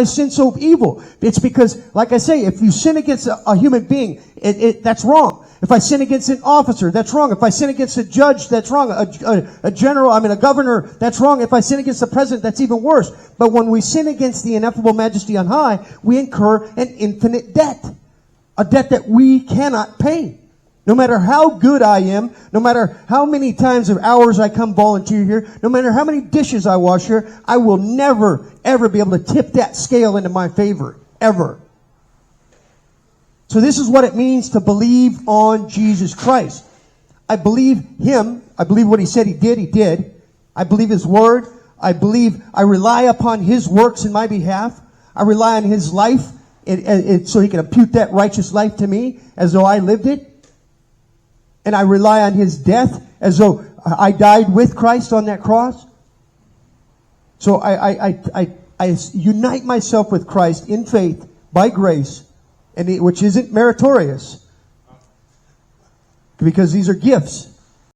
sin so evil? It's because, like I say, if you sin against a human being, that's wrong. If I sin against an officer, that's wrong. If I sin against a judge, that's wrong. A governor, that's wrong. If I sin against the president, that's even worse. But when we sin against the ineffable majesty on high, we incur an infinite debt. A debt that we cannot pay. No matter how good I am, no matter how many times or hours I come volunteer here, no matter how many dishes I wash here, I will never, ever be able to tip that scale into my favor. Ever. So this is what it means to believe on Jesus Christ. I believe Him. I believe what He said He did. I believe His Word. I rely upon His works in my behalf. I rely on His life so He can impute that righteous life to me as though I lived it. And I rely on His death as though I died with Christ on that cross. So I unite myself with Christ in faith by grace, which isn't meritorious, because these are gifts.